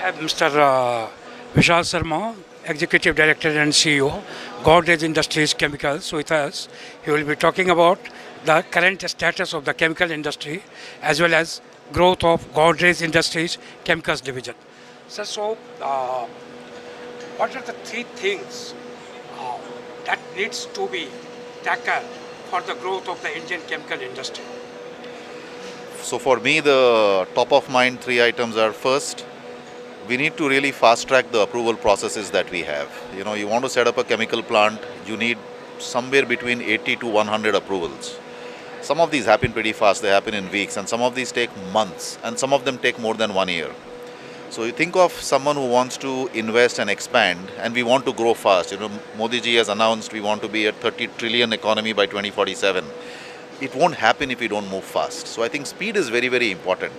have Mr. Vishal Sharma, Executive Director and CEO, Godrej Industries Chemicals with us. He will be talking about the current status of the chemical industry as well as growth of Godrej Industries Chemicals Division. Sir, what are the three things uh, that needs to be tackled for the growth of the Indian chemical industry? So for me, the top of mind three items are: first, we need to really fast track the approval processes that we have. You want to set up a chemical plant, you need somewhere between 80 to 100 approvals. Some of these happen pretty fast, they happen in weeks, and some of these take months, and some of them take more than 1 year. So you think of someone who wants to invest and expand, and we want to grow fast. Modi ji has announced we want to be a 30 trillion economy by 2047. It won't happen if we don't move fast. So I think speed is very, very important.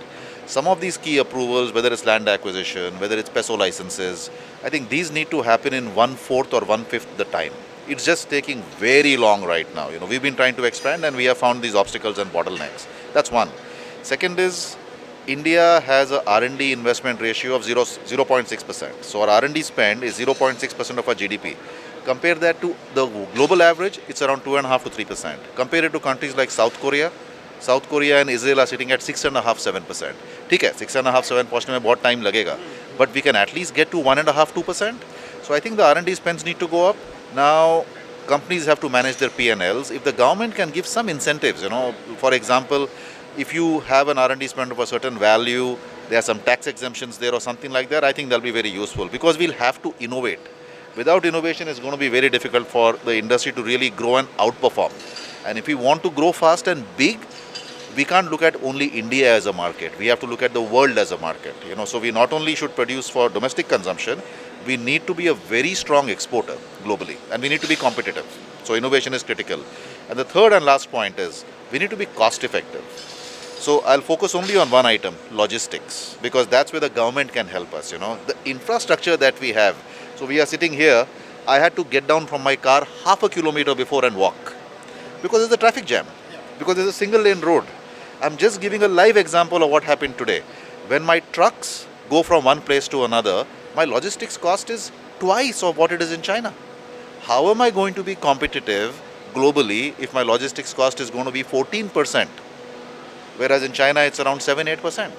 Some of these key approvals, whether it's land acquisition, whether it's PESO licenses, I think these need to happen in 1/4 or 1/5 the time. It's just taking very long right now. We've been trying to expand and we have found these obstacles and bottlenecks. That's one. Second is, India has a R&D investment ratio of 0.6%. So our R&D spend is 0.6% of our GDP. Compare that to the global average, it's around 2.5 to 3%. Compare it to countries like South Korea. South Korea and Israel are sitting at 6.5, 7%. ठीक है, 6.5, 7 पहुंचने में बहुत time लगेगा, but we can at least get to 1.5, 2%. So I think the R&D spends need to go up. Now companies have to manage their P&Ls. If the government can give some incentives, for example, if you have an R&D spend of a certain value, there are some tax exemptions there or something like that, I think that'll be very useful, because we'll have to innovate. Without innovation, it's going to be very difficult for the industry to really grow and outperform. And if we want to grow fast and big, we can't look at only India as a market. We have to look at the world as a market. So we not only should produce for domestic consumption, we need to be a very strong exporter globally, and we need to be competitive. So innovation is critical. And the third and last point is, we need to be cost effective. So I'll focus only on one item: logistics, because that's where the government can help us. The infrastructure that we have. So we are sitting here, I had to get down from my car half a kilometer before and walk, because there's a traffic jam, because there's a single lane road. I'm just giving a live example of what happened today. When my trucks go from one place to another, my logistics cost is twice of what it is in China. How am I going to be competitive globally if my logistics cost is going to be 14%, whereas in China it's around 7, 8%?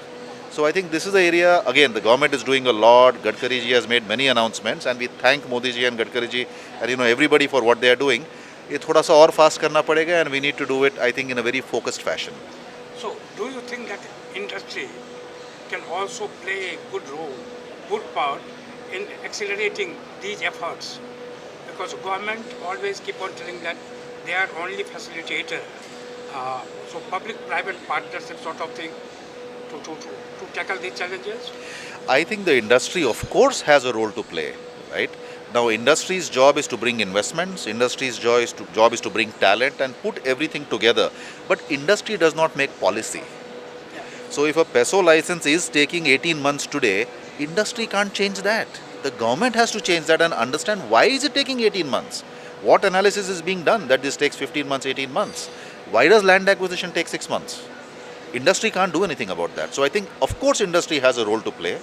So I think this is the area, again, the government is doing a lot. Gadkari ji has made many announcements, and we thank Modi ji and Gadkari ji and everybody for what they are doing. ये थोड़ा सा और fast करना पड़ेगा, and we need to do it, I think, in a very focused fashion. So, do you think that industry can also play a good role, good part in accelerating these efforts? Because government always keep on telling that they are only facilitator. So, public-private partnership sort of thing to tackle these challenges? I think the industry, of course, has a role to play, right? Now, industry's job is to bring investments, industry's job is to bring talent and put everything together. But industry does not make policy. So if a PESO license is taking 18 months today, industry can't change that. The government has to change that and understand why is it taking 18 months. What analysis is being done that this takes 15 months, 18 months? Why does land acquisition take 6 months? Industry can't do anything about that. So I think, of course, industry has a role to play.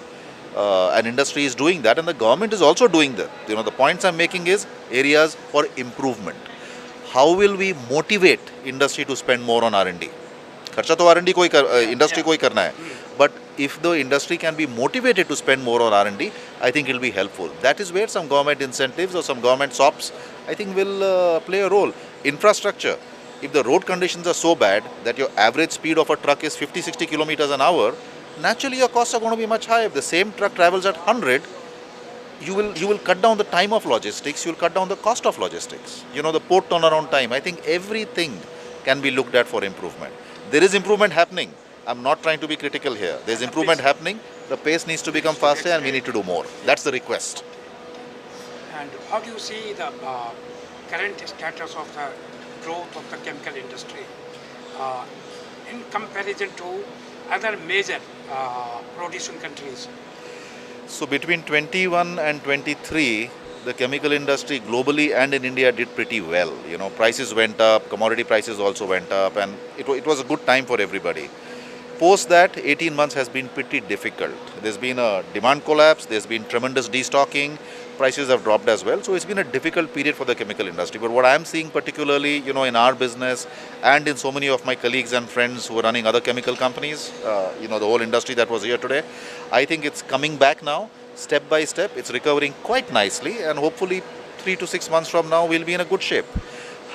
And industry is doing that, and the government is also doing that. The points I'm making is areas for improvement. How will we motivate industry to spend more on R&D? खर्चा तो R&D को ही industry को ही करना है. But if the industry can be motivated to spend more on R&D, I think it will be helpful. That is where some government incentives or some government SOPs, I think, will play a role. Infrastructure. If the road conditions are so bad that your average speed of a truck is 50, 60 kilometers an hour, naturally your costs are going to be much higher. If the same truck travels at 100, you will cut down the time of logistics, you will cut down the cost of logistics. The port turnaround time. I think everything can be looked at for improvement. There is improvement happening. I'm not trying to be critical here. There's improvement happening. The pace needs to become faster and we need to do more. That's the request. And how do you see the current status of the growth of the chemical industry in comparison to other major producing countries? So between 21 and 23, the chemical industry globally and in India did pretty well. Prices went up, commodity prices also went up, and it was a good time for everybody. Post that, 18 months has been pretty difficult. There's been a demand collapse, there's been tremendous destocking, prices have dropped as well. So it's been a difficult period for the chemical industry. But what I'm seeing particularly, in our business and in so many of my colleagues and friends who are running other chemical companies, the whole industry that was here today, I think it's coming back now, step by step. It's recovering quite nicely, and hopefully 3 to 6 months from now, we'll be in a good shape.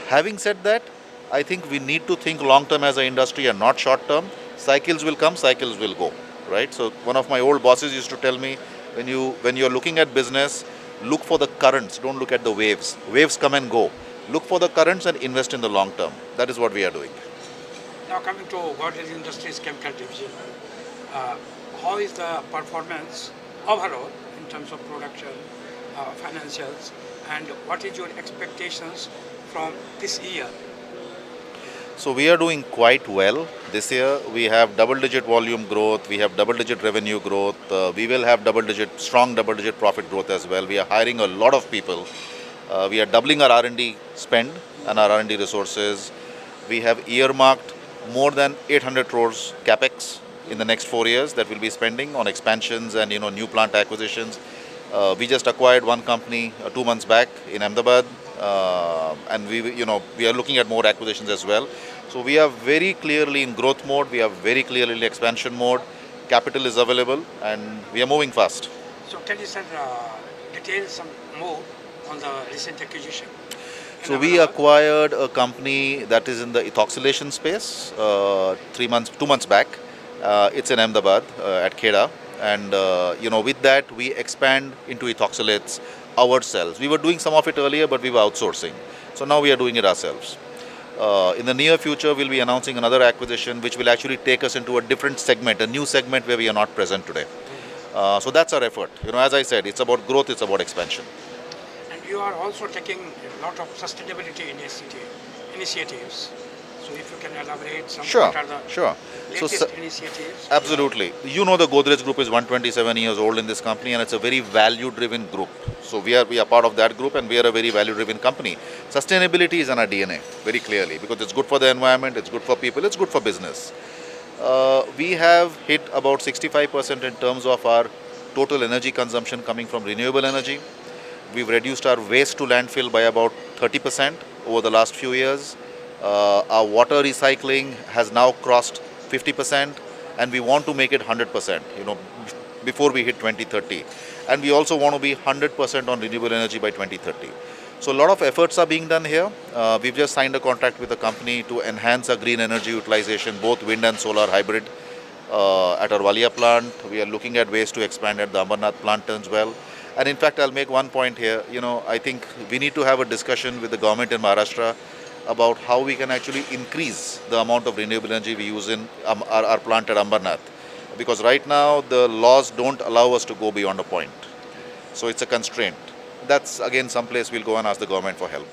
Having said that, I think we need to think long term as an industry and not short term. Cycles will come, cycles will go, right? So one of my old bosses used to tell me, when you're looking at business, look for the currents, don't look at the waves. Waves come and go. Look for the currents and invest in the long term. That is what we are doing. Now coming to Godrej Industries Chemical Division, uh, how is the performance overall in terms of production, financials, and what is your expectations from this year? So we are doing quite well this year. We have double-digit volume growth. We have double-digit revenue growth. We will have strong double-digit profit growth as well. We are hiring a lot of people. We are doubling our R&D spend and our R&D resources. We have earmarked more than 800 crores capex in the next 4 years that we'll be spending on expansions and new plant acquisitions. We just acquired one company 2 months back in Ahmedabad, and we are looking at more acquisitions as well. So we are very clearly in growth mode. We are very clearly in expansion mode. Capital is available, and we are moving fast. So can you sir detail some more on the recent acquisition? So we acquired a company that is in the ethoxylation space 2 months back. It's in Ahmedabad at Kheda, and with that we expand into ethoxylates ourselves. We were doing some of it earlier, but we were outsourcing. So now we are doing it ourselves. In the near future, we'll be announcing another acquisition, which will actually take us into a different segment, a new segment where we are not present today. So that's our effort. As I said, it's about growth, it's about expansion. And you are also taking a lot of sustainability initiatives. So if you can elaborate some, Sure, what are the sure. So, latest initiatives? absolutely. The Godrej Group is 127 years old in this company, and it's a very value-driven group. So we are part of that group, and we are a very value-driven company. Sustainability is in our DNA, very clearly, because it's good for the environment, it's good for people, it's good for business. We have hit about 65% in terms of our total energy consumption coming from renewable energy. We've reduced our waste to landfill by about 30% over the last few years. Our water recycling has now crossed 50%, and we want to make it 100%, before we hit 2030. And we also want to be 100% on renewable energy by 2030. So a lot of efforts are being done here. We've just signed a contract with a company to enhance our green energy utilization, both wind and solar hybrid, at our Walia plant. We are looking at ways to expand at the Ambernath plant as well. And in fact, I'll make one point here. I think we need to have a discussion with the government in Maharashtra about how we can actually increase the amount of renewable energy we use in our plant at Ambernath. Because right now, the laws don't allow us to go beyond a point. So it's a constraint. That's again someplace we'll go and ask the government for help.